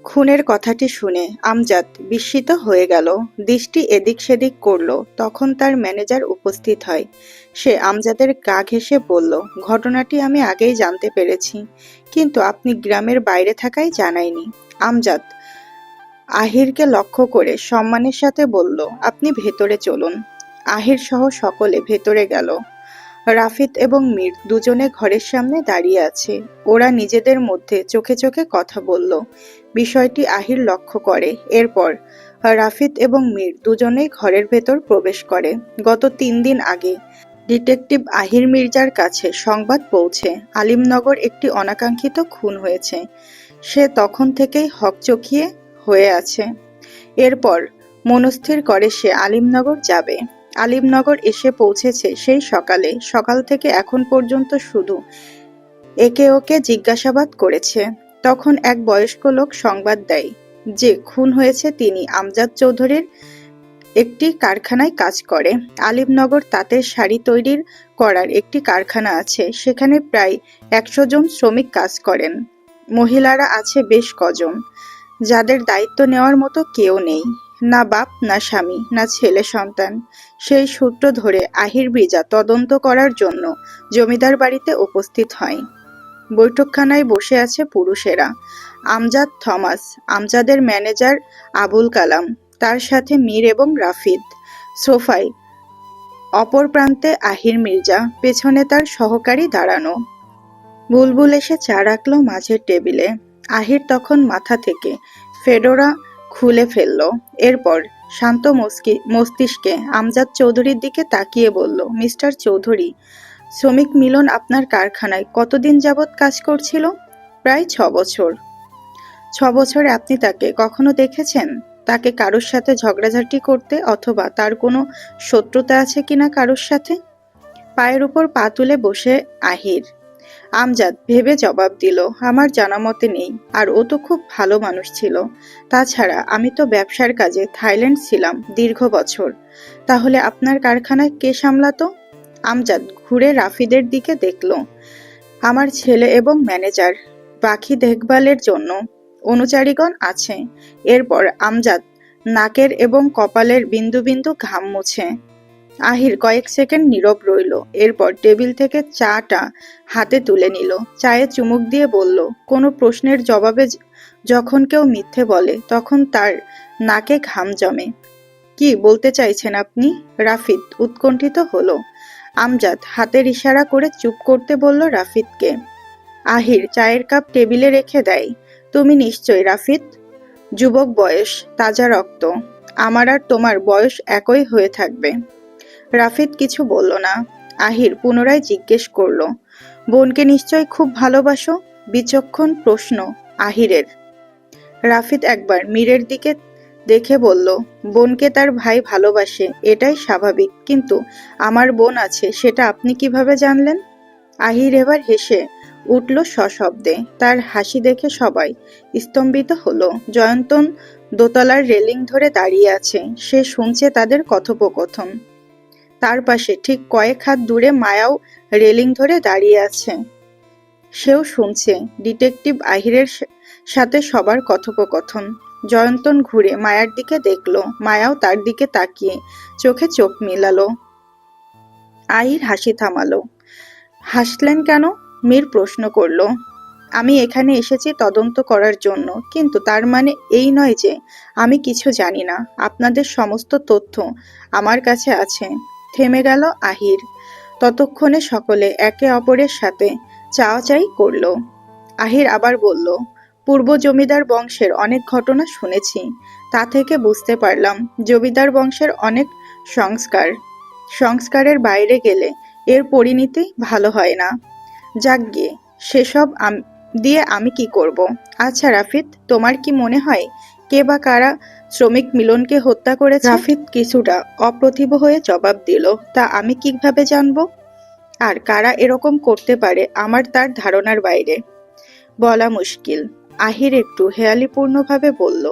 খুনের কথাটি শুনে আমজাদ বিস্মিত হয়ে গেল। দৃষ্টি এদিক সেদিক করল। তখন তার ম্যানেজার উপস্থিত হয়। সে আমজাদের গা ঘেঁষে বলল, ঘটনাটি আমি আগেই জানতে পেরেছি, কিন্তু আপনি গ্রামের বাইরে থাকায় জানাইনি। আমজাদ আহিরকে লক্ষ্য করে সম্মানের সাথে বলল, আপনি ভেতরে চলুন। আহির সহ সকলে ভেতরে গেল। রাফিদ এবং মীর দুজনে ঘরের সামনে দাঁড়িয়ে আছে। ওরা নিজেদের মধ্যে চোখে চোখে কথা বলল। বিষয়টি আহির লক্ষ্য করে। এরপর রাফিদ এবং মীর দুজনেই ঘরের ভেতর প্রবেশ করে। গত 3 দিন আগে ডিটেকটিভ আহির মির্জার কাছে সংবাদ পৌঁছে আলিমনগর একটি অনাকাঙ্ক্ষিত খুন হয়েছে। সে তখন থেকেই হকচকিয়ে হয়ে আছে। এরপর মনস্থির করে সে আলিমনগর যাবে। আলিমনগর এসে পৌঁছেছে সেই সকালে। সকাল থেকে এখন পর্যন্ত শুধু একে ওকে জিজ্ঞাসাবাদ করেছে। তখন এক বয়স্ক লোক সংবাদ দেয় যে খুন হয়েছে তিনি আমজাদ চৌধুরীর একটি কারখানায় কাজ করে। আলিমনগর তাঁতের শাড়ি তৈরির করার একটি কারখানা আছে। সেখানে প্রায় 100 জন শ্রমিক কাজ করেন। মহিলারা আছে বেশ কজন, যাদের দায়িত্ব নেওয়ার মতো কেউ নেই, না বাপ, না স্বামী, না ছেলে সন্তান। সেই সূত্র ধরে আহির মির্জা তদন্ত করার জন্য জমিদার বাড়িতে উপস্থিত হয়। বৈঠকখানায় বসে আছে পুরুষেরা। আমজাদ থমাস, আমজাদের ম্যানেজার আবুল কালাম, তার সাথে মীর এবং রাফিদ। সোফায় অপর প্রান্তে আহির মির্জা, পেছনে তার সহকারী দাঁড়ানো। বুলবুল এসে চা রাখলো মাঝের টেবিলে। আহির তখন মাথা থেকে ফেডোরা খুলে ফেলল। এরপর শান্ত মস্তিষ্কে আমজাদ চৌধুরীর দিকে তাকিয়ে বলল, মিস্টার চৌধুরী, শ্রমিক মিলন আপনার কারখানায় কতদিন যাবৎ কাজ করছিল? প্রায় 6 বছর। 6 বছরে আপনি তাকে কখনো দেখেছেন তাকে কারোর সাথে ঝগড়াঝাটি করতে, অথবা তার কোনো শত্রুতা আছে কিনা কারোর সাথে? পায়ের উপর পা তুলে বসে আহির। আমজাদ ভেবে জবাব দিল, আমার জানা মতে নেই। আর ও তো খুব ভালো মানুষ ছিল। তাছাড়া আমি তো ব্যবসার কাজে থাইল্যান্ড ছিলাম দীর্ঘ বছর। তাহলে আপনার কারখানায় কে সামলাতো? আমজাদ ঘুরে রাফিদের দিকে দেখল। আমার ছেলে এবং ম্যানেজার। বাকি দেখভালের জন্য অনুচারীগণ আছে। এরপর আমজাদ নাকের এবং কপালের বিন্দু বিন্দু ঘাম মুছে। আহির কয়েক সেকেন্ড নীরব রইল। এরপর টেবিল থেকে চাটা হাতে তুলে নিল। চায়ে চুমুক দিয়ে বলল, কোনো প্রশ্নের জবাবে যখন কেউ মিথ্যে বলে তখন তার নাকে ঘাম জমে। কি বলতে চাইছেন আপনি? রাফিদ উৎকণ্ঠিত হলো। আমজাদ হাতের ইশারা করে চুপ করতে বলল রাফিদকে। আহির চায়ের কাপ টেবিলে রেখে দেয়। তুমি নিশ্চয় রাফিদ? যুবক বয়স, তাজা রক্ত। আমার আর তোমার বয়স একই হয়ে থাকবে। রাফিদ কিছু বলল না। আহির পুনরায় জিজ্ঞেস করল, বোনকে নিশ্চয় খুব ভালোবাসো? বিচক্ষণ প্রশ্ন আহিরের। রাফিদ একবার মীরের দিকে দেখে বলল, বোনকে তার ভাই ভালোবাসে, এটাই স্বাভাবিক, কিন্তু আমার বোন আছে সেটা আপনি কিভাবে জানলেন? আহির এবার হেসে উঠল সশব্দে। তার হাসি দেখে সবাই স্তম্ভিত হলো। জয়ন্তন দোতলার রেলিং ধরে দাঁড়িয়ে আছে। সে শুনছে তাদের কথোপকথন। তার পাশে ঠিক কয়েক হাত দূরে মায়াও রেলিং ধরে দাঁড়িয়ে আছে। সেও শুনছে ডিটেকটিভ আহিরের সাথে সবার কথোপকথন। জয়ন্তন ঘুরে মায়ার দিকে দেখল। মায়াও তার দিকে তাকিয়ে চোখে চোখ মিলালো। আহির হাসি থামালো। হাসলেন কেন? মীর প্রশ্ন করল। আমি এখানে এসেছি তদন্ত করার জন্য, কিন্তু তার মানে এই নয় যে আমি কিছু জানি না। আপনাদের সমস্ত তথ্য আমার কাছে আছে। থেমে গেল আহির। ততক্ষণে সকলে একে অপরের সাথে চাওয়াচাই করল। আহির আবার বলল, পূর্ব জমিদার বংশের অনেক ঘটনা শুনেছি। তা থেকে বুঝতে পারলাম জমিদার বংশের অনেক সংস্কারের বাইরে গেলে এর পরিণতি ভালো হয় না। যাকগে, সেসব দিয়ে আমি কি করব? আচ্ছা রাফিদ, তোমার কি মনে হয় কে বা কারা শ্রমিক মিলনকে হত্যা করেছে? রাফিদ কিছুটা অপ্রতিভ হয়ে জবাব দিল, তা আমি কিভাবে জানবো? আর কারা এরকম করতে পারে আমার তার ধারণার বাইরে। বলা মুশকিল। আহির একটু হেয়ালিপূর্ণভাবে বলল।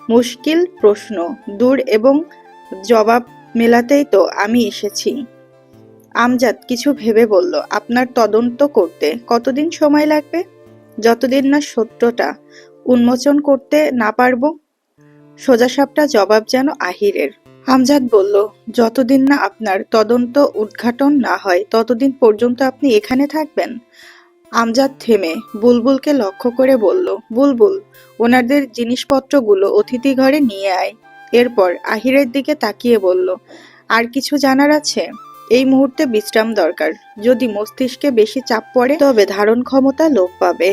মুশকিল প্রশ্ন দূর এবং জবাব মেলাতেই তো আমি এসেছি। আমজাদ কিছু ভেবে বলল, আপনার তদন্ত করতে কতদিন সময় লাগবে? যতদিন না সত্যটা উন্মোচন করতে না পারবো? সোজাসাপটা জবাব যেন আহিরের। আমজাদ বলল, যতদিন না আপনার তদন্ত উদ্ঘাটন না হয় ততদিন পর্যন্ত আপনি এখানে থাকবেন? আমজাদ থেমে বুলবুলকে লক্ষ্য করে বলল, বুলবুল, ওনাদের জিনিসপত্রগুলো অতিথি ঘরে নিয়ে আয়। এরপর আহিরের দিকে তাকিয়ে বলল, আর কিছু জানার আছে? এই মুহূর্তে বিশ্রাম দরকার। যদি মস্তিষ্কে বেশি চাপ পড়ে তবে ধারণ ক্ষমতা লোপ পাবে।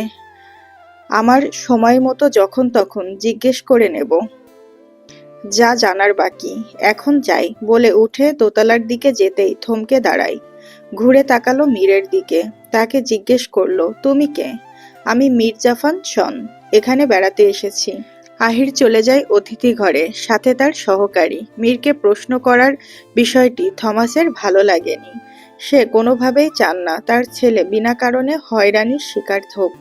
আমার সময় মতো যখন তখন জিজ্ঞেস করে নেব যা জানার বাকি। এখন যাই। বলে উঠে দোতলার দিকে যেতেই থমকে দাঁড়াই। ঘুরে তাকালো মীরের দিকে। তাকে জিজ্ঞেস করলো, তুমি কে? আমি মীর জাফান শন, এখানে বেড়াতে এসেছি। আহির চলে যায় অতিথি ঘরে, সাথে তার সহকারী। মীরকে প্রশ্ন করার বিষয়টি থমাসের ভালো লাগেনি। সে কোনোভাবেই চান না তার ছেলে বিনা কারণে হয়রানির শিকার হোক।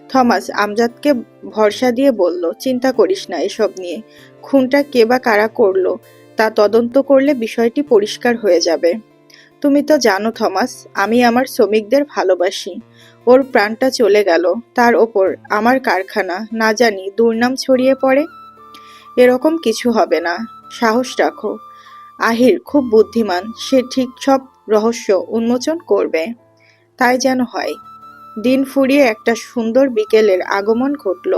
থমাস আমজাদকে ভরসা দিয়ে বলল, চিন্তা করিস না এসব নিয়ে। খুনটা কে বা কারা করলো তা তদন্ত করলে বিষয়টি পরিষ্কার হয়ে যাবে। তুমি তো জানো থমাস, আমি আমার শ্রমিকদের ভালোবাসি। ওর প্রাণটা চলে গেল, তার ওপর আমার কারখানা, না জানি দুর্নাম ছড়িয়ে পড়ে। এরকম কিছু হবে না, সাহস রাখো। আহির খুব বুদ্ধিমান, সে ঠিক সব রহস্য উন্মোচন করবে। তাই যেন হয়। দিন ফুরিয়ে একটা সুন্দর বিকেলের আগমন ঘটল।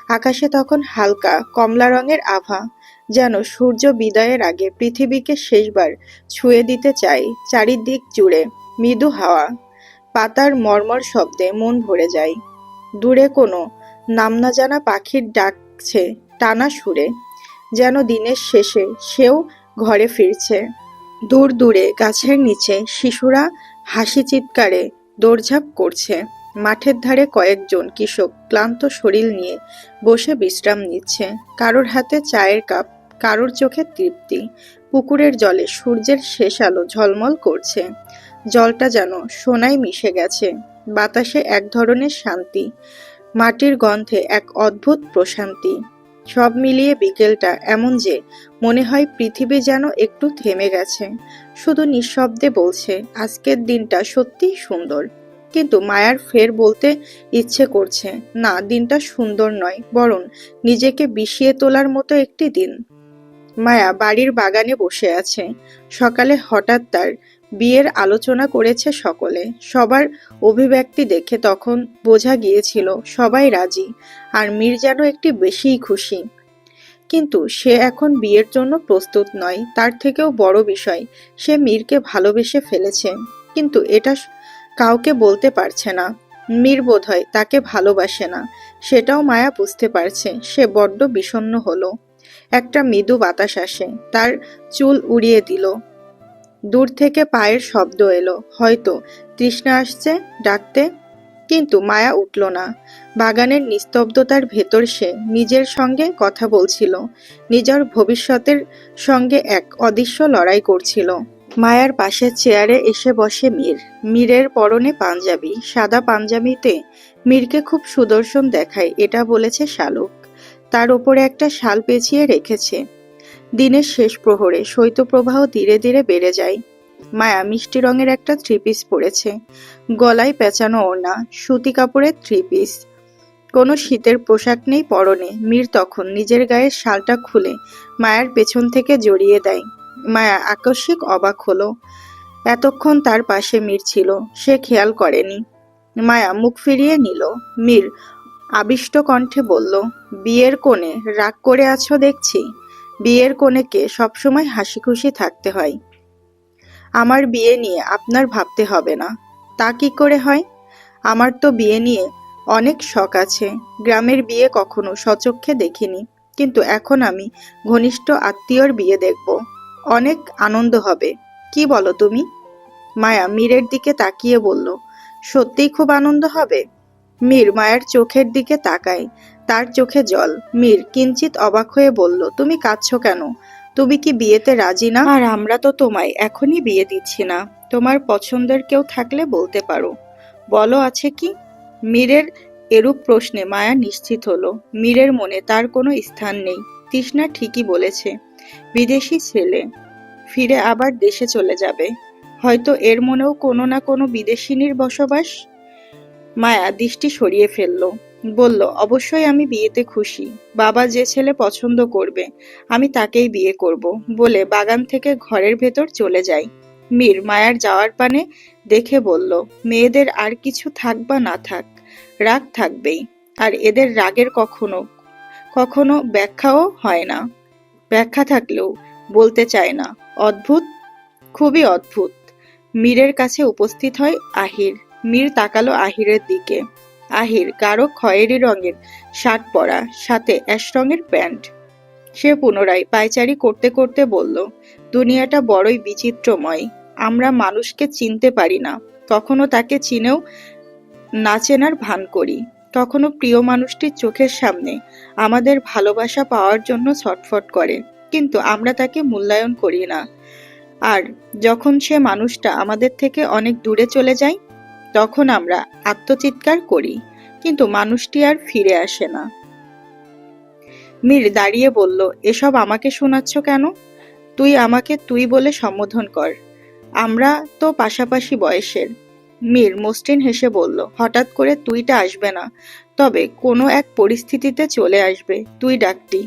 আকাশে তখন হালকা কমলা রঙের আভা, যেন সূর্য বিদায়ের আগে পৃথিবীকে শেষবার ছুঁয়ে দিতে চায়। চারিদিক জুড়ে মৃদু হাওয়া, পাতার মর্মর শব্দে মন ভরে যায়। দূরে কোনো নাম না জানা পাখির ডাকছে টানা সুরে, যেন দিনের শেষে সেও ঘরে ফিরছে। দূর দূরে গাছের নিচে শিশুরা হাসি চিৎকারে দৌড়ঝাঁপ করছে। মাঠের ধারে কয়েকজন কৃষক ক্লান্ত শরীর নিয়ে বসে বিশ্রাম নিচ্ছে। কারোর হাতে চায়ের কাপ, কারোর চোখে তৃপ্তি। পুকুরের জলে সূর্যের শেষ আলো ঝলমল করছে। জলটা যেন সোনায় মিশে গেছে। বাতাসে এক ধরনের শান্তি, মাটির গন্ধে এক অদ্ভুত প্রশান্তি। সব মিলিয়ে বিকেলটা এমন যে মনে হয় পৃথিবী যেন একটু থেমে গেছে, শুধু নিঃশব্দে বলছে, আজকের দিনটা সত্যিই সুন্দর। কিন্তু মায়ার ফের বলতে ইচ্ছে করছে, না, দিনটা সুন্দর নয়, বরং নিজেকে বিষিয়ে তোলার মতো একটি দিন। মায়া বাড়ির বাগানে বসে আছে। সকালে হঠাৎ তার বিয়ের আলোচনা করেছে সকলে। সবার অভিব্যক্তি দেখে তখন বোঝা গিয়েছিল সবাই রাজি, আর মীর যেন একটু বেশিই খুশি। কিন্তু সে এখন বিয়ের জন্য প্রস্তুত নয়। তার থেকেও বড় বিষয়, সে মীরকে ভালোবেসে ফেলেছে, কিন্তু এটা কাউকে বলতে পারছে না। মীর বোধহয় তাকে ভালোবাসে না, সেটাও মায়া বুঝতে পারছে। সে বড্ড বিষণ্ণ হলো। একটা মৃদু বাতাস আসে, তার চুল উড়িয়ে দিল। দূর থেকে পায়ের শব্দ এলো, হয়তো তৃষ্ণা আসছে ডাকতে। কিন্তু মায়া উঠল না। বাগানের নিস্তব্ধতার ভেতর সে নিজের সঙ্গে কথা বলছিল, নিজের ভবিষ্যতের সঙ্গে এক অদৃশ্য লড়াই করছিল। মায়ার পাশের চেয়ারে এসে বসে মীর। মীরের পরনে পাঞ্জাবি, সাদা পাঞ্জাবিতে মীরকে খুব সুদর্শন দেখায়, এটা বলেছে শালুক। তার ওপরে একটা শাল পেঁচিয়ে রেখেছে। দিনের শেষ প্রহরে শৈত্যপ্রবাহ ধীরে ধীরে বেড়ে যায়। মায়া মিষ্টি রঙের একটা থ্রি পিস পরেছে, গলায় পেঁচানো ওড়না, সুতি কাপড়ের থ্রি পিস। কোনো শীতের পোশাক নেই পরনে। মীর তখন নিজের গায়ের শালটা খুলে মায়ার পেছন থেকে জড়িয়ে দেয়। মায়া আকস্মিক অবাক হলো। এতক্ষণ তার পাশে মীর ছিল, সে খেয়াল করেনি। মায়া মুখ ফিরিয়ে নিল। মীর আবিষ্ট কণ্ঠে বলল, বিয়ের কোণে রাগ করে আছো দেখছি। বিয়ের কোণেকে সবসময় হাসি খুশি থাকতে হয়। আমার বিয়ে নিয়ে আপনার ভাবতে হবে না। তা কি করে হয়? আমার তো বিয়ে নিয়ে অনেক শখ আছে। গ্রামের বিয়ে কখনো সচক্ষে দেখিনি, কিন্তু এখন আমি ঘনিষ্ঠ আত্মীয়র বিয়ে দেখব। অনেক আনন্দ হবে। কি বলো তুমি? মায়া মীরের দিকে তাকিয়ে বলল, সত্যিই খুব আনন্দ হবে। মীর মায়ার চোখের দিকে তাকায়, তার চোখে জল। মীর কিঞ্চিত অবাক হয়ে বলল, তুমি কাঁদছো কেন? তুমি কি বিয়েতে রাজি না? আর আমরা তো তোমায় এখনই বিয়ে দিচ্ছি না। তোমার পছন্দের কেউ থাকলে বলতে পারো। বলো, আছে কি? মীরের এরূপ প্রশ্নে মায়া নিশ্চিত হলো, মীরের মনে তার কোনো স্থান নেই। তৃষ্ণা ঠিকই বলেছে, বিদেশি ছেলে ফিরে আবার দেশে চলে যাবে। হয়তো এর মনেও কোনো না কোনো বিদেশিনীর বসবাস। মায়া দৃষ্টি সরিয়ে ফেলল। বলল, অবশ্যই আমি বিয়েতে খুশি। বাবা যে ছেলে পছন্দ করবে আমি তাকেই বিয়ে করব, বলে বাগান থেকে ঘরের ভেতর চলে যায়। মীর মায়ার যাওয়ার পানে দেখে বলল, মেয়েদের আর কিছু থাক বা না থাক, রাগ থাকবেই। আর এদের রাগের কখনো কখনো ব্যাখ্যাও হয় না, ব্যাখ্যা থাকলেও বলতে চায় না। অদ্ভুত, খুবই অদ্ভুত। মীরের কাছে উপস্থিত হয় আহির। মীর তাকালো আহিরের দিকে। আহির গাঢ় খয়েরি রঙের শার্ট পরা, সাথে অ্যাশ রঙের প্যান্ট। সে পুনরায় পায়চারি করতে করতে বলল, দুনিয়াটা বড়ই বিচিত্রময়। আমরা মানুষকে চিনতে পারি না, কখনো তাকে চিনেও না চেনার ভান করি, কখনো প্রিয় মানুষটির চোখের সামনে আমাদের ভালোবাসা পাওয়ার জন্য ছটফট করে, কিন্তু আমরা তাকে মূল্যায়ন করি না। আর যখন সে মানুষটা আমাদের থেকে অনেক দূরে চলে যায়, তখন আমরা আত্মচিৎকার করি, কিন্তু মানুষটি আর ফিরে আসে না। মীর দাঁড়িয়ে বলল, এসব আমাকে শোনাচ্ছ কেন? তুই আমাকে তুই বলে সম্বোধন কর, আমরা তো পাশাপাশি বয়সের। মীর মসৃণ হেসে বলল, হঠাৎ করে তুইটা আসবে না, তবে কোনো এক পরিস্থিতিতে চলে আসবে তুই ডাকটি।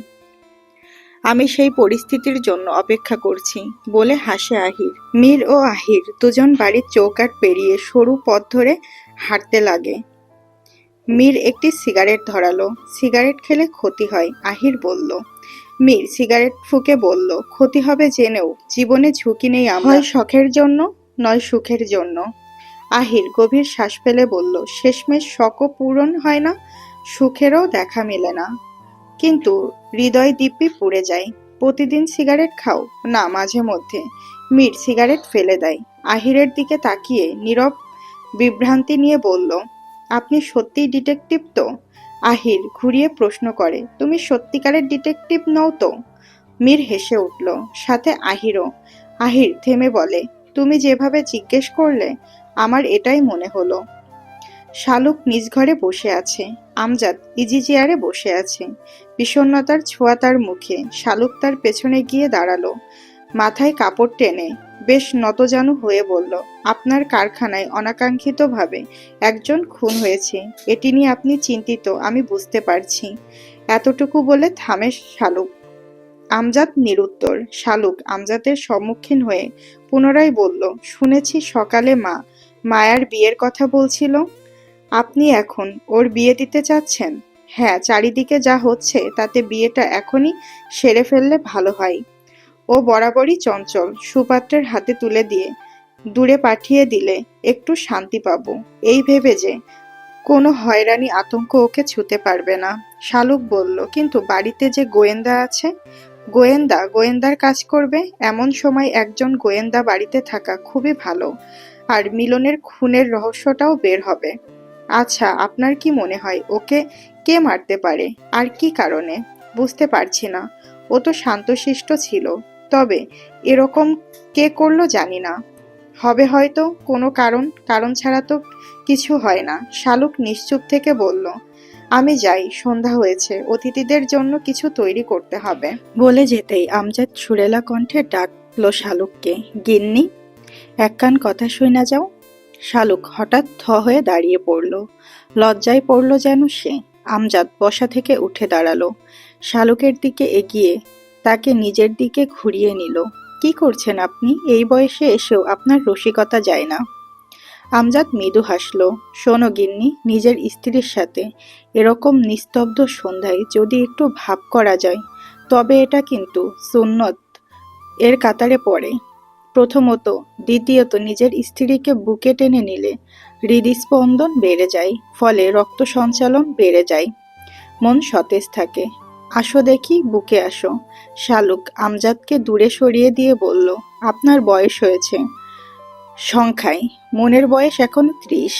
আমি সেই পরিস্থিতির জন্য অপেক্ষা করছি, বলে হাসে আহির। মীর ও আহির দুজন বাড়ির চৌকাঠ পেরিয়ে সরু পথ ধরে হাঁটতে লাগে। মীর একটি সিগারেট ধরালো। সিগারেট খেলে ক্ষতি হয়, আহির বলল। মীর সিগারেট ফুঁকে বলল, ক্ষতি হবে জেনেও জীবনে ঝুঁকি নেই আমরা, হয় শখের জন্য নয় সুখের জন্য। আহির গভীর শ্বাস ফেলে বলল, শেষমেশ শখও পূরণ হয় না, সুখেরও দেখা মেলে না, কিন্তু হৃদয় দিব্যি পুড়ে যায়। প্রতিদিন সিগারেট খাও? না, মাঝে মধ্যে। মীর সিগারেট ফেলে দেয়। আহিরের দিকে তাকিয়ে নীরব বিভ্রান্তি নিয়ে বলল, আপনি সত্যিই ডিটেকটিভ তো? আহির ঘুরিয়ে প্রশ্ন করে, তুমি সত্যিকারের ডিটেকটিভ নও তো? মীর হেসে উঠল, সাথে আহিরও। আহির থেমে বলে, তুমি যেভাবে জিজ্ঞেস করলে আমার এটাই মনে হলো। শালুক নিজ ঘরে বসে আছে, আমজাদ ইজি চেয়ারে বসে আছে। বিষণ্ণতার ছোঁয়া তার মুখে। শালুক তার পেছনে গিয়ে দাঁড়ালো, মাথায় কাপড় টেনে বেশ নতজানু হয়ে বলল, আপনার কারখানায় অনাকাঙ্ক্ষিতভাবে একজন খুন হয়েছে, এটি নিয়ে আপনি চিন্তিত আমি বুঝতে পারছি। এতটুকু বলে থামে শালুক। আমজাদ নিরুত্তর। শালুক আমজাদের সম্মুখীন হয়ে পুনরায় বলল, শুনেছি সকালে মায়ার বিয়ের কথা বলছিল। আপনি এখন ওর বিয়ে দিতে চাচ্ছেন? হ্যাঁ, চারিদিকে যা হচ্ছে তাতে বিয়েটা এখনই সেরে ফেললে ভালো হয়। ও বরাবরই চঞ্চল, সুপাত্রের হাতে তুলে দিয়ে দূরে পাঠিয়ে দিলে একটু শান্তি পাবো, এই ভেবে যে কোনো হয়রানি আতঙ্ক ওকে ছুঁতে পারবে না। শালুক বলল, কিন্তু বাড়িতে যে গোয়েন্দা আছে। গোয়েন্দার কাজ করবে, এমন সময় একজন গোয়েন্দা বাড়িতে থাকা খুবই ভালো, আর মিলনের খুনের রহস্যটাও বের হবে। আচ্ছা, আপনার কি মনে হয় ওকে কে মারতে পারে, আর কি কারণে? বুঝতে পারছি না। ও তো শান্তশিষ্ট ছিল, তবে এরকম কে করলো জানি না। হবে হয়তো কোনো কারণ ছাড়া তো কিছু হয় না। শালুক নিশ্চুপ থেকে বলল, আমি যাই, সন্ধ্যা হয়েছে, অতিথিদের জন্য কিছু তৈরি করতে হবে। বলে যেতেই আমজাদ সুরেলা কণ্ঠে ডাকলো শালুককে, গিন্নি, এক কান কথা শুনা যাও। শালুক হঠাৎ থ হয়ে দাঁড়িয়ে পড়ল, লজ্জায় পড়ল যেন সে। আমজাদ বসা থেকে উঠে দাঁড়ালো, শালুকের দিকে এগিয়ে তাকে নিজের দিকে ঘুরিয়ে নিল। কি করছেন আপনি? এই বয়সে এসেও আপনার রসিকতা যায় না। আমজাদ মৃদু হাসল। শোনো গিন্নি, নিজের স্ত্রীর সাথে এরকম নিস্তব্ধ সন্ধ্যায় যদি একটু ভাব করা যায়, তবে এটা কিন্তু সুন্নত এর কাতারে পড়ে। প্রথমত, দ্বিতীয়ত, নিজের স্ত্রীকে বুকে টেনে নিলে হৃদস্পন্দন বেড়ে যায়, ফলে রক্ত সঞ্চালন বেড়ে যায়, মন সতেজ থাকে। আসো দেখি, বুকে আসো। শালুক আমজাদকে দূরে সরিয়ে দিয়ে বলল, আপনার বয়স হয়েছে সংখ্যায়, মনের বয়স এখনো 30।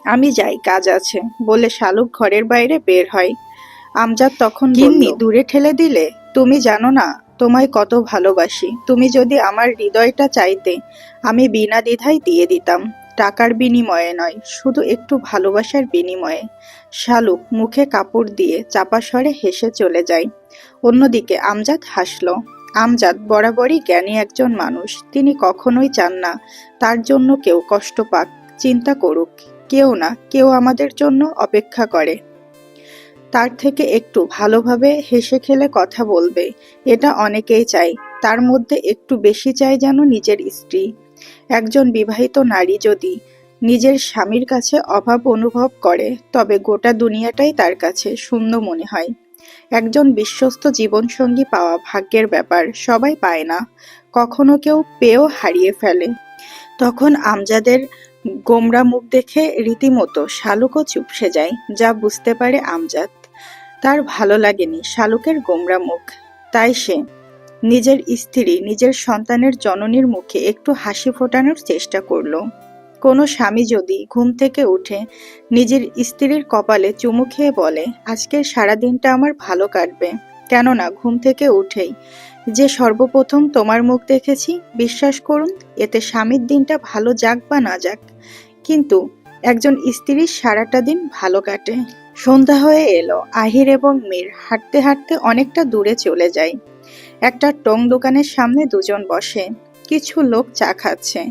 আমি যাই, কাজ আছে, বলে শালুক ঘরের বাইরে বের হয়। আমজাদ তখন গিন্নি দূরে ঠেলে দিলে, তুমি জানো না তোমায় কত ভালোবাসি। তুমি যদি আমার হৃদয়টা চাইতে, আমি বিনা দ্বিধায় দিয়ে দিতাম, টাকার বিনিময়ে নয়, শুধু একটু ভালোবাসার বিনিময়ে। শালুক মুখে কাপড় দিয়ে চাপা স্বরে হেসে চলে যায়। অন্যদিকে আমজাদ হাসল। আমজাদ বরাবরই জ্ঞানী একজন মানুষ, তিনি কখনোই চান না তার জন্য কেউ কষ্ট পাক, চিন্তা করুক। কেউ না, কেউ আমাদের জন্য অপেক্ষা করে। তার থেকে একটু ভালোভাবে হেসে খেলে কথা বলবে, এটা অনেকেই চায়। তার মধ্যে একটু বেশি চায় যেন নিজের স্ত্রী। একজন বিবাহিত নারী যদি নিজের স্বামীর কাছে অভাব অনুভব করে, তবে গোটা দুনিয়াটাই তার কাছে শূন্য মনে হয়। একজন বিশ্বস্ত জীবনসঙ্গী পাওয়া ভাগ্যের ব্যাপার, সবাই পায় না। কখনো কেউ পেয়েও হারিয়ে ফেলে। তখন আমজাদের গোমরা মুখ দেখে রীতিমতো শালুকও চুপসে যায়। যা বুঝতে পারে আমজাদ, তার ভালো লাগেনি শালুকের গোমরা মুখ। তাই সে নিজের স্ত্রী, নিজের সন্তানের জননীর মুখে একটু হাসি ফোটানোর চেষ্টা করল। কোনো স্বামী যদি ঘুম থেকে উঠে নিজের স্ত্রীর কপালে চুমু খেয়ে বলে, আজকের সারাদিনটা আমার ভালো কাটবে, কেননা ঘুম থেকে উঠেই যে সর্বপ্রথম তোমার মুখ দেখেছি, বিশ্বাস করুন এতে স্বামীর দিনটা ভালো যাক বা না যাক, কিন্তু একজন স্ত্রীর সারাটা দিন ভালো কাটে। সন্ধ্যা হয়ে এলো। আহির এবং মীর হাঁটতে হাঁটতে অনেকটা দূরে চলে যায়। একটা টং দোকানের সামনে দুজন বসে। কিছু লোক চা খাচ্ছে।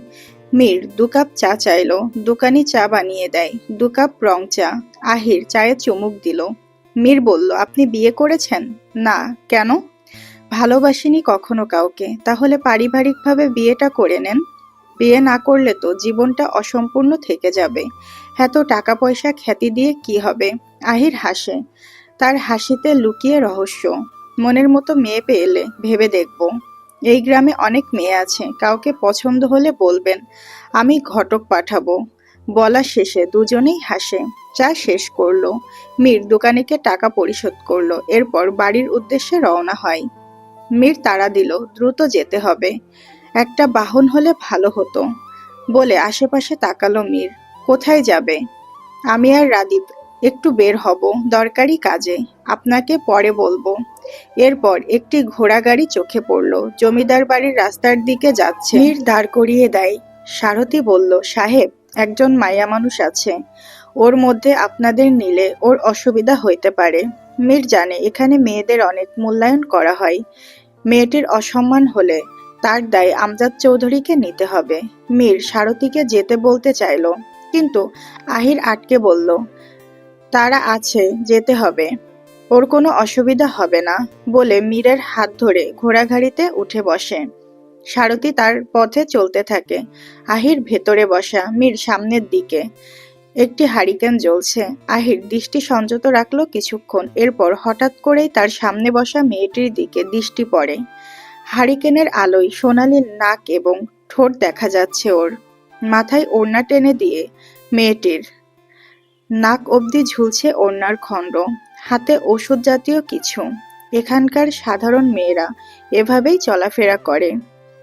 মীর 2 কাপ চা চাইলো। দোকানি চা বানিয়ে দেয়। 2 কাপ রং চা। আহির চায়ে চুমুক দিল। মীর বলল, আপনি বিয়ে করেছেন? না। কেন? ভালোবাসিনি কখনো কাউকে। তাহলে পারিবারিকভাবে বিয়েটা করে নেন। বিয়ে না করলে তো জীবনটা অসম্পূর্ণ থেকে যাবে। এত টাকা পয়সা খ্যাতি দিয়ে কি হবে? আহির হাসে। তার হাসিতে লুকিয়ে রহস্য। মনের মতো মেয়ে পেলে ভেবে দেখব। এই গ্রামে অনেক মেয়ে আছে, কাউকে পছন্দ হলে বলবেন, আমি ঘটক পাঠাবো। বলা শেষে দুজনেই হাসে। চা শেষ করলো। মীর দোকানিকে টাকা পরিশোধ করলো। এরপর বাড়ির উদ্দেশ্যে রওনা হয়। মীর তাড়া দিল, দ্রুত যেতে হবে। একটা বাহন হলে ভালো হতো বলে আশেপাশে তাকালো মীর। কোথায় যাবে? আমি আর রাদীপ একটু বের হব, দরকারি কাজে। আপনাকে পরে বলবো। এরপর একটি ঘোড়া গাড়ি চোখে পড়ল। জমিদার বাড়ির রাস্তার দিকে যাচ্ছে। মীর দাঁড় করিয়ে দেয়। সারথি বলল, সাহেব, একজন মাইয়া মানুষ আছে। ওর মধ্যে আপনাদের নিলে ওর অসুবিধা হইতে পারে। মীর জানে এখানে মেয়েদের অনেক মূল্যায়ন করা হয়। মেয়েটির অসম্মান হলে তার দায় আমজাদ চৌধুরীকে নিতে হবে। মীর সারথিকে যেতে বলতে চাইল, কিন্তু আহির আটকে বলল, তারা আছে, যেতে হবে। ওর কোনো অসুবিধা হবে না বলে মীরের হাত ধরে ঘোড়াগাড়িতে উঠে বসে। সারথি তার পথে চলতে থাকে। আহির ভেতরে বসা, মীর সামনের দিকে। একটি হারিকেন জ্বলছে। আহির দৃষ্টি সংযত রাখলো কিছুক্ষণ। এরপর হঠাৎ করেই তার সামনে বসা মেয়েটির দিকে দৃষ্টি পড়ে। হারিকেনের আলোয় সোনালি নাক এবং ঠোঁট দেখা যাচ্ছে ওর। মাথায় ওড়না টেনে দিয়ে মেয়েটির নাক অবধি ঝুলছে ওড়নার খণ্ড। হাতে ওষুধ জাতীয় কিছু। এখানকার সাধারণ মেয়েরা এভাবেই চলাফেরা করে।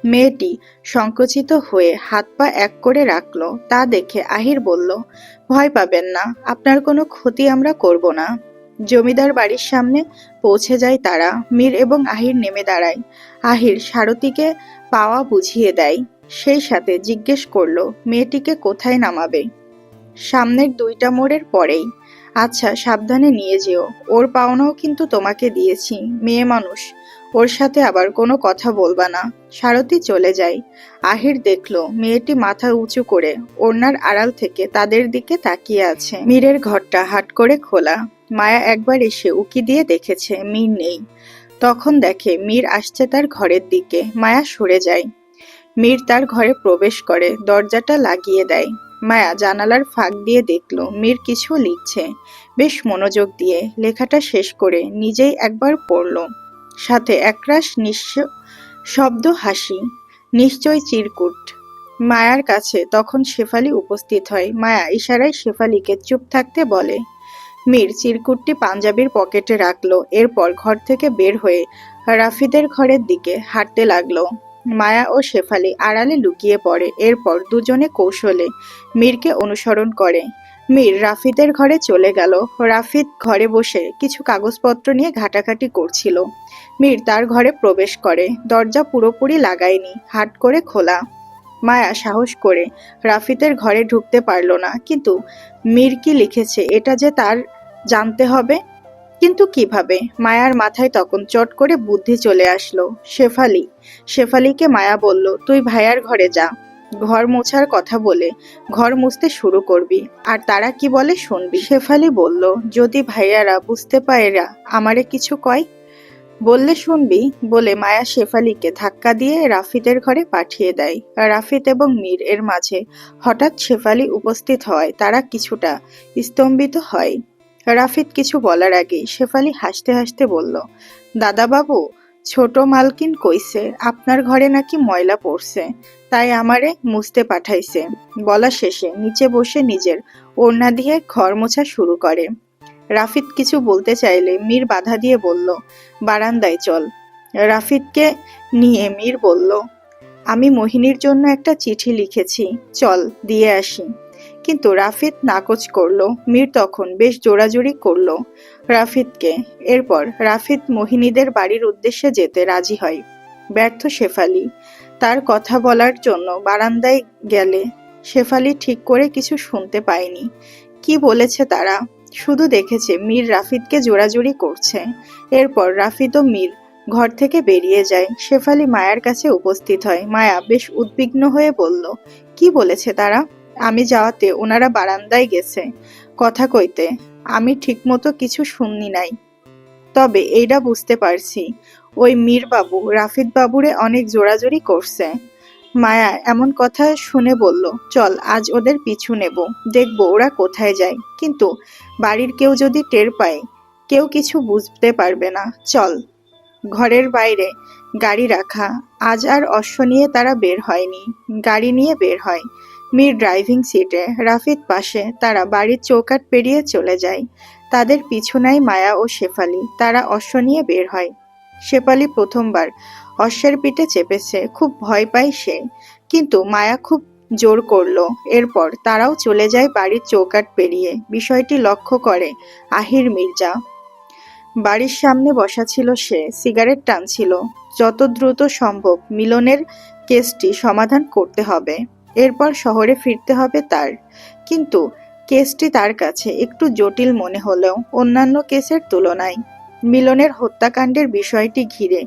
মেয়েটি সংকুচিত হয়ে হাত পা এক করে রাখলো। তা দেখে আহির বলল, ভয় পাবেন না, আপনার কোনো ক্ষতি আমরা করব না। জমিদার বাড়ির সামনে পৌঁছে যায় তারা। মীর এবং আহির নেমে দাঁড়ায়। আহির সারথিকে পাওয়া বুঝিয়ে দেয়। সেই সাথে জিজ্ঞেস করলো, মেয়েটিকে কোথায় নামাবে? সামনের 2টা মোড়ের পরেই। আচ্ছা, সাবধানে নিয়ে যেও। ওর পাওনাও কিন্তু তোমাকে দিয়েছি। মেয়ে মানুষ, ওর সাথে আবার কোনো কথা বলবা না। সারথি চলে যায়। আহির দেখলো মেয়েটি মাথা উঁচু করে ওড়নার আড়াল থেকে তাদের দিকে তাকিয়ে আছে। মীরের ঘরটা হাট করে খোলা। মায়া একবার এসে উকি দিয়ে দেখেছে মীর নেই। তখন দেখে মীর আসছে তার ঘরের দিকে। মায়া সরে যায়। মীর তার ঘরে প্রবেশ করে, দরজাটা লাগিয়ে দেয়। মায়া জানালার ফাঁক দিয়ে দেখল মীর কিছু লিখছে। বেশ মনোযোগ দিয়ে লেখাটা শেষ করে নিজেই একবার পড়ল। সাথে একরাশ শব্দ হাসি। নিশ্চয় চিরকুট। মায়ার কাছে তখন শেফালি উপস্থিত হয়। মায়া ইশারায় শেফালিকে চুপ থাকতে বলে। মীর চিরকুটটি পাঞ্জাবির পকেটে রাখলো। এরপর ঘর থেকে বের হয়ে রাফিদের ঘরের দিকে হাঁটতে লাগলো। মায়া ও শেফালি আড়ালে লুকিয়ে পড়ে। এরপর দুজনে কৌশলে মীরকে অনুসরণ করে। মীর রাফিদের ঘরে চলে গেল। রাফিদ ঘরে বসে কিছু কাগজপত্র নিয়ে ঘাটাঘাটি করছিল। মীর তার ঘরে প্রবেশ করে। দরজা পুরোপুরি লাগায়নি, হাট করে খোলা। মায়া সাহস করে রাফিদের ঘরে ঢুকতে পারল না। কিন্তু মীর কি লিখেছে এটা যে তার জানতে হবে। কিন্তু কিভাবে? মায়ার মাথায় তখন চট করে বুদ্ধি চলে আসলো। শেফালিকে মায়া বলল, তুই ভাইয়ার ঘরে যা। ঘর মোছার কথা বলে ঘর মুছতে শুরু করবি, আর তারা কি বলে শুনবি। শেফালি বলল, যদি ভাইয়ারা বুঝতে পারেরা আমারে কিছু কয়, বললে শুনবি। বলে মায়া শেফালিকে ধাক্কা দিয়ে রাফিদের ঘরে পাঠিয়ে দেয়। রাফিদ এবং মীর এর মাঝে হঠাৎ শেফালি উপস্থিত হয় তারা কিছুটা স্তম্ভিত হয়। রাফিদ কিছু বলার আগে শেফালি হাসতে হাসতে বলল, দাদা বাবু, ছোট মালকিন কইছে আপনার ঘরে নাকি ময়লা পড়ছে, তাই আমারে মুছতে পাঠাইছে। বলা শেষে নিচে বসে নিজের ওড়না দিয়ে ঘর মোছা শুরু করে। রাফিদ কিছু বলতে চাইলে মীর বাধা দিয়ে বলল, বারান্দায় চল। রাফিদকে নিয়ে মীর বলল, আমি মোহিনীর জন্য একটা চিঠি লিখেছি, চল দিয়ে আসি। কিন্তু রাফিদ নাকচ করলো। মীর তখন বেশ জোরাজুরি করলো রাফিদকে। এরপর রাফিদ মোহিনীদের বাড়ির উদ্দেশ্যে যেতে রাজি হয়। ব্যর্থ শেফালি। তার কথা বলার জন্য বারান্দায় গেলে শেফালি ঠিক করে কিছু শুনতে পায়নি। কি বলেছে তারা, শুধু দেখেছে মীর রাফিদকে জোরাজুরি করছে। এরপর রাফিদ ও মীর ঘর থেকে বেরিয়ে যায়। শেফালি মায়ার কাছে উপস্থিত হয়। মায়া বেশ উদ্বিগ্ন হয়ে বলল, কি বলেছে তারা? আমি যাওয়াতে ওনারা বারান্দায় গেছে কথা কইতে, আমি ঠিকমতো কিছু শুননি নাই। তবে এইটা বুঝতে পারছি, ওই মীর বাবু রাফিদ বাবুরে অনেক জোরাজুরি করছে। মায়া এমন কথা শুনে বলল, চল আজ ওদের পিছু নেব, দেখব ওরা কোথায় যায়। কিন্তু বাড়ির কেউ যদি টের পায়, কেউ কিছু বুঝতে পারবে না, চল। ঘরের বাইরে গাড়ি রাখা। আজ আর অশ্ব নিয়ে তারা বের হয়নি, গাড়ি নিয়ে বের হয়। মীর ড্রাইভিং সিটে, রাফিদ পাশে। তারা বাড়ির চৌকাঠ পেরিয়ে চলে যায়। তাদের পিছু নেয় মায়া ও শেফালি। তারা অশ্ব নিয়ে বের হয়। শেফালি প্রথমবার অশ্বের পিঠে চেপেছে, খুব ভয় পায় সে, কিন্তু মায়া খুব জোর করলো। এরপর তারাও চলে যায় বাড়ির চৌকাঠ পেরিয়ে। বিষয়টি লক্ষ্য করে আহির মির্জা। বাড়ির সামনে বসা ছিল সে, সিগারেট টানছিল। যত দ্রুত সম্ভব মিলনের কেসটি সমাধান করতে হবে, এরপর শহরে ফিরতে হবে তার। কিন্তু কেসটি তার কাছে একটু জটিল মনে হলেও অন্যান্য কেসের তুলনায়। মিলনের হত্যাকাণ্ডের বিষয়টি ঘিরে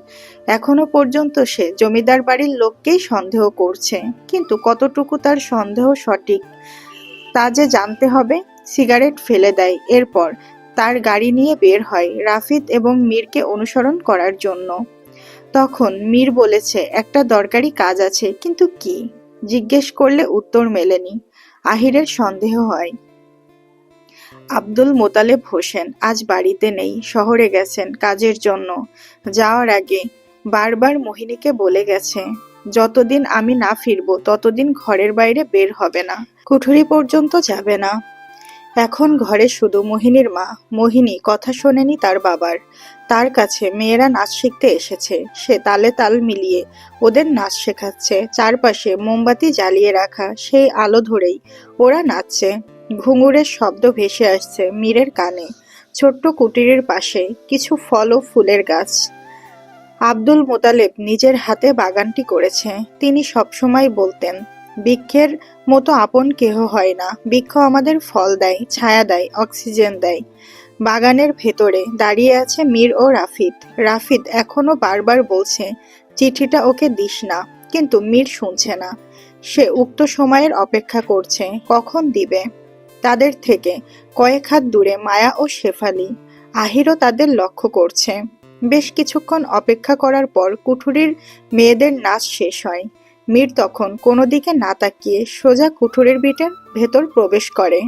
এখনো পর্যন্ত সে জমিদার বাড়ির লোককেই সন্দেহ করছে, কিন্তু কতটুকু তার সন্দেহ সঠিক তা যে জানতে হবে। সিগারেট ফেলে দেয়। এরপর তার গাড়ি নিয়ে বের হয় রাফিদ এবং মীরকে অনুসরণ করার জন্য। তখন মীর বলেছে একটা দরকারি কাজ আছে, কিন্তু কি জিজ্ঞেস করলে উত্তর মেলেনি। আহিরের সন্দেহ হয় আব্দুল মোতালেব হোসেন আজ বাড়িতে নেই, শহরে গেছেন কাজের জন্য। যাওয়ার আগে বারবার মোহিনীকে বলে গেছে, যতদিন আমি না ফিরবো ততদিন ঘরের বাইরে বের হবে না, কুঠুরি পর্যন্ত যাবে না। এখন ঘরে শুধু মোহিনীর মা। মোহিনী কথা শোনেনি তার বাবার। তার কাছে মেয়েরা নাচ শিখতে এসেছে, সে তালে তাল মিলিয়ে ওদের নাচ শেখাচ্ছে। চারপাশে মোমবাতি জ্বালিয়ে রাখা, সেই আলো ধরেই ওরা নাচছে। ঘুঙুরের শব্দ ভেসে আসছে মীরের কানে। ছোট্ট কুটিরের পাশে কিছু ফল ও ফুলের গাছ। আব্দুল মোতালেব নিজের হাতে বাগানটি করেছে। তিনি সবসময় বলতেন, বৃক্ষের মতো আপন কেহ হয় না, বৃক্ষ আমাদের ফল দেয়, ছায়া দেয়, অক্সিজেন দেয়। বাগানের ভেতরে দাঁড়িয়ে আছে মীর ও রাফিদ। রাফিদ এখনো বারবার বলছে চিঠিটা ওকে দিস না, কিন্তু মীর শুনছে না। সে উক্ত সময়ের অপেক্ষা করছে, কখন দিবে। তাদের থেকে কয়েক হাত দূরে মায়া ও শেফালি। আহিরও তাদের লক্ষ্য করছে। বেশ কিছুক্ষণ অপেক্ষা করার পর কুঠুরির মেয়েদের নাচ শেষ হয়। মীর তখন কোনো দিকে না তাকিয়ে সোজা কুঠুরির বিটের ভেতর প্রবেশ করে।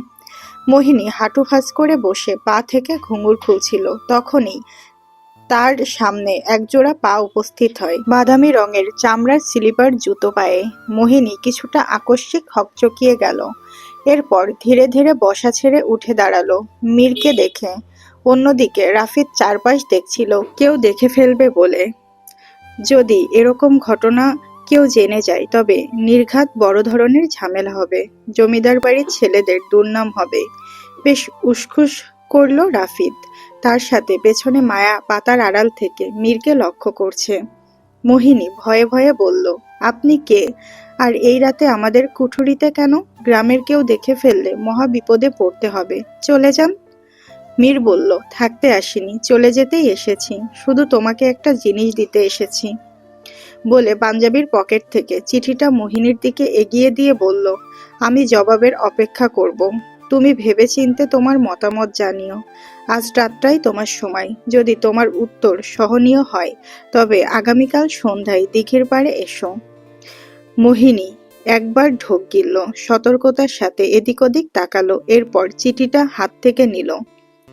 মোহিনী হাঁটু ভাঁজ করে বসে পা থেকে ঘুঙুর খুলছিল। তখনই তার সামনে একজোড়া পা উপস্থিত হয়, বাদামি রঙের চামড়ার স্লিপার জুতো পায়ে। মোহিনী কিছুটা আকস্মিক হকচকিয়ে গেল। এরপর ধীরে ধীরে বসা ছেড়ে উঠে দাঁড়ালো মীরকে দেখে। অন্যদিকে রাফিদ চারপাশ দেখছিল, কেউ দেখে ফেলবে বলে। যদি এরকম ঘটনা কেউ জেনে যায় তবে নির্ঘাত বড় ধরনের ঝামেলা হবে, জমিদার বাড়ির ছেলেদের দুর্নাম হবে। বেশ উসখুস করলো রাফিদ। তার সাথে পেছনে মায়া পাতার আড়াল থেকে মীরকে লক্ষ্য করছে। মোহিনী ভয়ে ভয়ে বলল, আপনি কে, আর এই রাতে আমাদের কুঠুরিতে কেন? গ্রামের কেউ দেখে ফেললে মহা বিপদে পড়তে হবে, চলে যান। মীর বলল, থাকতে আসিনি, চলে যেতেই এসেছি, শুধু তোমাকে একটা জিনিস দিতে এসেছি। বলে পাঞ্জাবির পকেট থেকে চিঠিটা মোহিনীর দিকে এগিয়ে দিয়ে বলল, আমি জবাবের অপেক্ষা করব। তুমি ভেবেচিন্তে তোমার মতামত জানিও। আজ রাতটাই তোমার সময়। যদি তোমার উত্তর সহনীয় হয় তবে আগামীকাল সন্ধ্যায় দিঘির পাড়ে এসো। মোহিনী একবার ঢোক গিলল, সতর্কতার সাথে এদিক ওদিক তাকালো, এরপর চিঠিটা হাত থেকে নিল।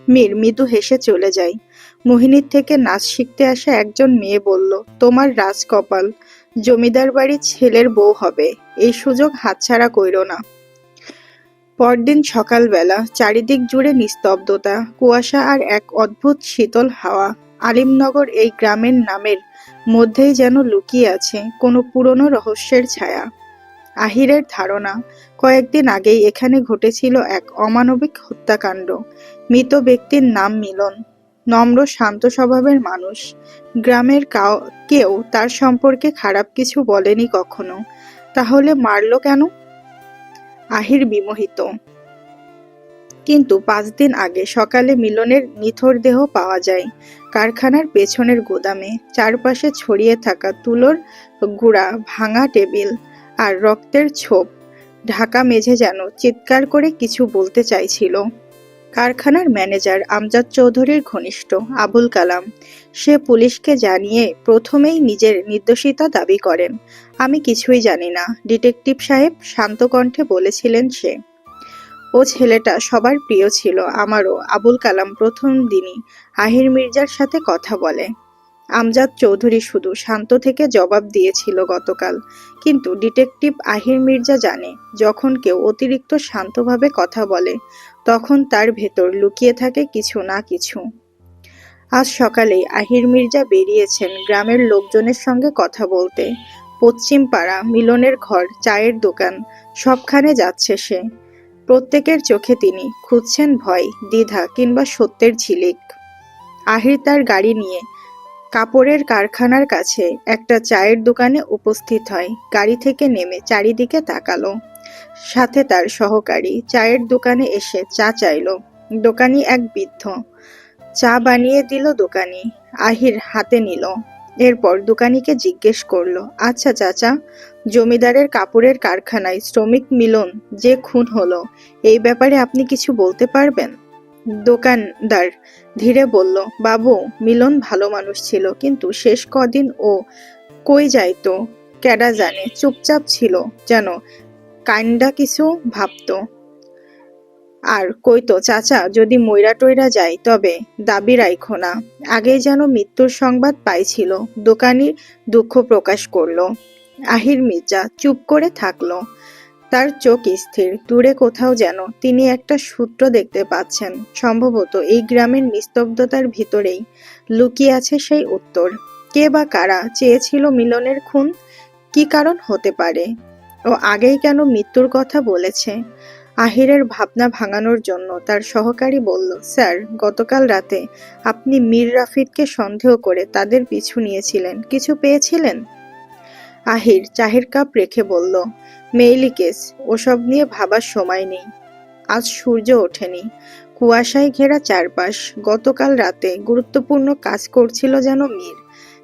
মীর মৃদু হেসে চলে যায়। মোহিনীর থেকে নাচ শিখতে আসা একজন মেয়ে বলল, তোমার রাজকপাল, জমিদার বাড়ির ছেলের বউ হবে। এই সুযোগ হাতছাড়া কইরো না। পরদিন সকালবেলা চারিদিক জুড়ে নিস্তব্ধতা, কুয়াশা আর এক অদ্ভুত শীতল হাওয়া। আলিমনগর এই গ্রামের নামের মধ্যেই যেন লুকিয়ে আছে কোনো পুরনো রহস্যের ছায়া। আহিরের ধারণা, কয়েকদিন আগেই এখানে ঘটেছিল এক অমানবিক হত্যাকাণ্ড। মৃত ব্যক্তির নাম মিলন। নম্র শান্ত স্বভাবের মানুষ। গ্রামের কেউ তার সম্পর্কে খারাপ কিছু বলেনি কখনো। তাহলে মারল কেন? আহির বিমোহিত। কিন্তু 5 দিন আগে সকালে মিলনের নিথর দেহ পাওয়া যায় কারখানার পেছনের গুদামে। চারপাশে ছড়িয়ে থাকা তুলোর গুঁড়া, ভাঙা টেবিল আর রক্তের ছোপ ঢাকা মেঝে যেন চিৎকার করে কিছু বলতে চাইছিল। কারখানার ম্যানেজার আমজাদ চৌধুরীর ঘনিষ্ঠ আবুল কালাম, সে পুলিশকে জানিয়ে প্রথমেই নিজের নির্দোষিতা দাবি করেন। আমি কিছুই জানি না, ডিটেকটিভ সাহেব শান্ত কণ্ঠে বলেছিলেন সে। ও ছেলেটা সবার প্রিয় ছিল, আমারও। আবুল কালাম প্রথম দিনই আহির মির্জার সাথে কথা বলে। আমজাদ চৌধুরী শুধু শান্ত থেকে জবাব দিয়েছিল গতকাল। কিন্তু ডিটেকটিভ আহির মির্জা জানে, যখন কেউ অতিরিক্ত শান্তভাবে কথা বলে তখন তার ভেতর লুকিয়ে থাকে কিছু না কিছু। আজ সকালেই আহির মির্জা বেরিয়েছেন গ্রামের লোকজনের সঙ্গে কথা বলতে। পশ্চিম পাড়া, মিলনের ঘর, চায়ের দোকান, সবখানে যাচ্ছে সে। প্রত্যেকের চোখে তিনি খুঁজছেন ভয়, দ্বিধা কিংবা সত্যের ঝিলিক। আহির তার গাড়ি নিয়ে কাপড়ের কারখানার কাছে একটা চায়ের দোকানে উপস্থিত হয়। গাড়ি থেকে নেমে চারিদিকে তাকালো। সাথে তার সহকারী। চায়ের দোকানে এসে চা চাইল। দোকানি এক বৃদ্ধ। চা বানিয়ে দিল দোকানি। আহির হাতে নিল। এরপর দোকানিকে জিজ্ঞেস করলো, আচ্ছা চাচা, জমিদারের কাপড়ের কারখানায় শ্রমিক মিলন যে খুন হলো, এই ব্যাপারে আপনি কিছু বলতে পারবেন? দোকানদার ধীরে বলল, বাবু, মিলন ভালো মানুষ ছিল, কিন্তু শেষ কদিন ও কই যাইতো কেডা জানে। চুপচাপ ছিল, যেন কাইন্ডা কিছু ভাবতো। আর কইতো, চাচা, যদি মইরা টইরা যায় তবে দাবি রাইখো না। আগেই যেন মৃত্যুর সংবাদ পাইছিল। দোকানি দুঃখ প্রকাশ করলো। আহির মির্জা চুপ করে থাকলো। তার চোখ স্থির। দূরে কোথাও যেন তিনি একটা সূত্র দেখতে পাচ্ছেন। সম্ভবত এই গ্রামের নিস্তব্ধতার ভিতরেই লুকিয়ে আছে সেই উত্তর। কে বা কারা চেয়েছিল মিলনের খুন? কি কারণ হতে পারে? ও আগেই কেন মৃত্যুর কথা বলেছে? আহিরের ভাবনা ভাঙানোর জন্য তার সহকারী বলল, স্যার, গতকাল রাতে আপনি মীর রাফিদকে সন্দেহ করে তাদের পিছু নিয়েছিলেন, কিছু পেয়েছিলেন? আহির চায়ের কাপ রেখে বলল, মেইলি কেস, ওসব নিয়ে ভাবার সময় নেই। আজ সূর্য ওঠেনি। কুয়াশায় ঘেরা চারপাশ। গতকাল রাতে গুরুত্বপূর্ণ কাজ করছিল যেন মীর।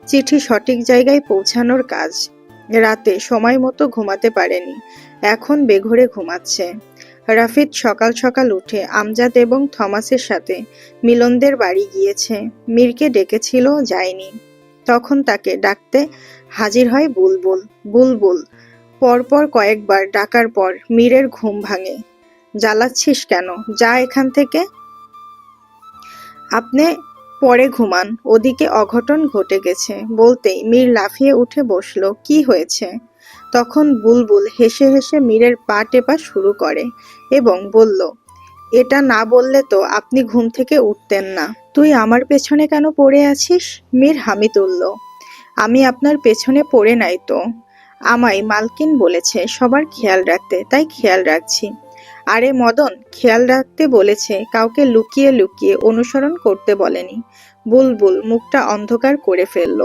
চিঠি সঠিক জায়গায় পৌঁছানোর কাজ। রাতে সময় মতো ঘুমাতে পারেনি, এখন বেঘোরে ঘুমাচ্ছে। রাফিদ সকাল সকাল উঠে আমজাদ এবং থমাসের সাথে মিলনদের বাড়ি গিয়েছে। মীরকে ডেকেছিল, যায়নি। তখন তাকে ডাকতে হাজির হয় বুলবুল। বুলবুল পরপর কয়েকবার ডাকার পর মীরের ঘুম ভাঙে। জ্বালাচ্ছিস কেন? যা এখান থেকে। আপনি পরে ঘুমান, ওদিকে অঘটন ঘটে গেছে। বলতেই মীর লাফিয়ে উঠে বসলো। কি হয়েছে? তখন বুলবুল হেসে হেসে মীরের পা টেপা শুরু করে এবং বলল, এটা না বললে তো আপনি ঘুম থেকে উঠতেন না। তুই আমার পেছনে কেন পড়ে আছিস? মীর হামি তুলল। আমি আপনার পেছনে পড়ে নাই তো। আমায় মালকিন বলেছে সবার খেয়াল রাখতে, তাই খেয়াল রাখছি। আরে মদন, খেয়াল রাখতে বলেছে, কাউকে লুকিয়ে লুকিয়ে অনুসরণ করতে বলেনি। বুলবুল মুখটা অন্ধকার করে ফেলল।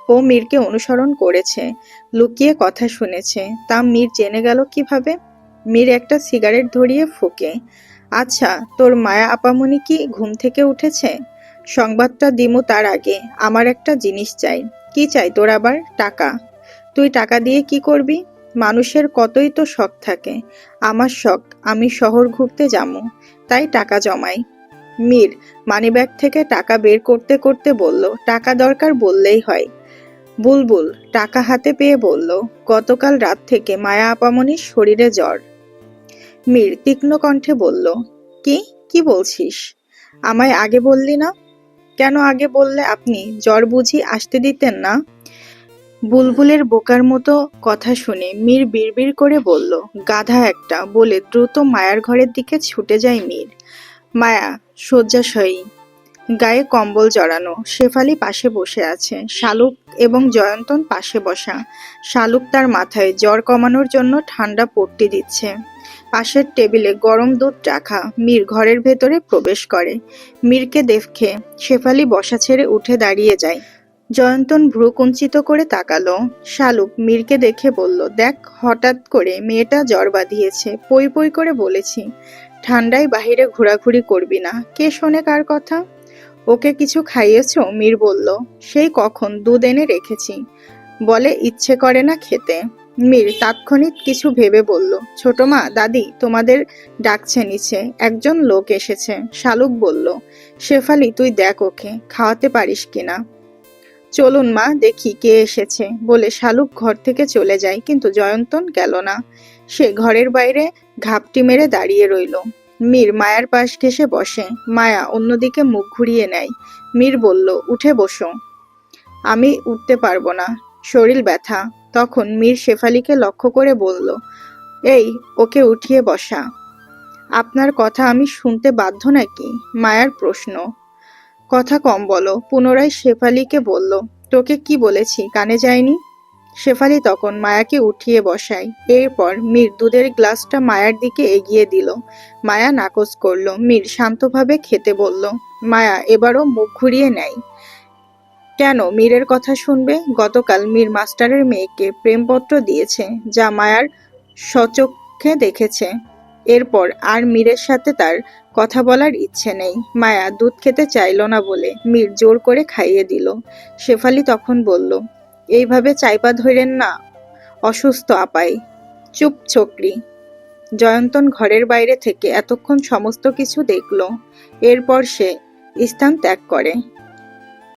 ও মীরকে অনুসরণ করেছে, লুকিয়ে কথা শুনেছে, তা মীর জেনে গেল কিভাবে? মীর একটা সিগারেট ধরিয়ে ফুঁকে, আচ্ছা, তোর মায়া আপামনি কি ঘুম থেকে উঠেছে? সংবাদটা দিমু তার আগে আমার একটা জিনিস চাই। কি চাই তোর আবার? টাকা? তুই টাকা দিয়ে কি করবি? মানুষের কতই তো শখ থাকে। আমার শখ, আমি শহর ঘুরতে যাবো, তাই টাকা জমাই। মীর মানিব্যাগ থেকে টাকা বের করতে করতে বলল, টাকা দরকার বললেই হয়। বুলবুল টাকা হাতে পেয়ে বলল, গতকাল রাত থেকে মায়া আপামনির শরীরে জ্বর। মীর তীক্ষ্ণ কণ্ঠে বলল, কি কি বলছিস? আমায় আগে বললি না? কেন আগে বললে আপনি জ্বর বুঝি আসতে দিতেন না? বুলবুলের বোকার মতো কথা শুনে মীর বিড়বিড় করে বলল, গাধা একটা, বলে দ্রুত মায়ার ঘরের দিকে ছুটে যায় মীর। মায়া শয্যাশয়ী, গায়ে কম্বল জড়ানো, শেফালি পাশে বসে আছে, শালুক এবং জয়ন্তন পাশে বসা। শালুক তার মাথায় জ্বর কমানোর জন্য ঠান্ডা পট্টি দিচ্ছে। পাশের টেবিলে গরম দুধ রাখা। মীর ঘরের ভেতরে প্রবেশ করে। মীরকে দেখে শেফালি বসা ছেড়ে উঠে দাঁড়িয়ে যায়। জয়ন্তন ভ্রু কুঞ্চিত করে তাকালো। শালুক মীরকে দেখে বলল, দেখ, হঠাৎ করে মেয়েটা জ্বর বাঁধিয়েছে, পই পই করে বলেছি ঠান্ডায় বাহিরে ঘোরাঘুরি করবি না। কে শোনে কার কথা? ওকে কিছু খাইয়েছো? মীর বলল, সেই কখন দুধ এনে রেখেছি, বলে ইচ্ছে করে না খেতে। মীর তাৎক্ষণিক কিছু ভেবে বলল, ছোট মা, দাদি তোমাদের ডাকছে নিচে, একজন লোক এসেছে। শালুক বলল, শেফালি তুই দেখ ওকে খাওয়াতে পারিস কিনা। চলুন মা, দেখি কে এসেছে, বলে শালুক ঘর থেকে চলে যায়, কিন্তু জয়ন্তন গেল না। সে ঘরের বাইরে ঘাপটি মেরে দাঁড়িয়ে রইল। মীর মায়ার পাশ ঘেঁষে বসে। মায়া অন্যদিকে মুখ ঘুরিয়ে নেয়। মীর বলল, উঠে বসো। আমি উঠতে পারবো না, শরীর ব্যথা। তখন মীর শেফালিকে লক্ষ্য করে বলল, এই, ওকে উঠিয়ে বসা। আপনার কথা আমি শুনতে বাধ্য নাকি? মায়ার প্রশ্ন। কথা কম বলো, পুনরায় শেফালিকে বলল, তোকে কি বলেছি কানে যায়নি? শেফালি তখন মায়াকে উঠিয়ে বসায়। এরপর মীর দুধের গ্লাসটা মায়ার দিকে এগিয়ে দিল। মায়া নাকচ করল। মীর শান্তভাবে খেতে বলল। মায়া এবারও মুখ ঘুরিয়ে নেয়। কেন মীরের কথা শুনবে? গতকাল মীর মাস্টারের মেয়েকে প্রেমপত্র দিয়েছে, যা মায়ার স্বচক্ষে দেখেছে। এরপর আর মীরের সাথে তার কথা বলার ইচ্ছে নেই। মায়া দুধ খেতে চাইল না বলে মীর জোর করে খাইয়ে দিল। শেফালি তখন বলল, এইভাবে চাইপা ধরেন না, অসুস্থ আপাই। চুপ ছোকরি। জয়ন্তন ঘরের বাইরে থেকে এতক্ষণ সমস্ত কিছু দেখল। এরপর সে স্থান ত্যাগ করে।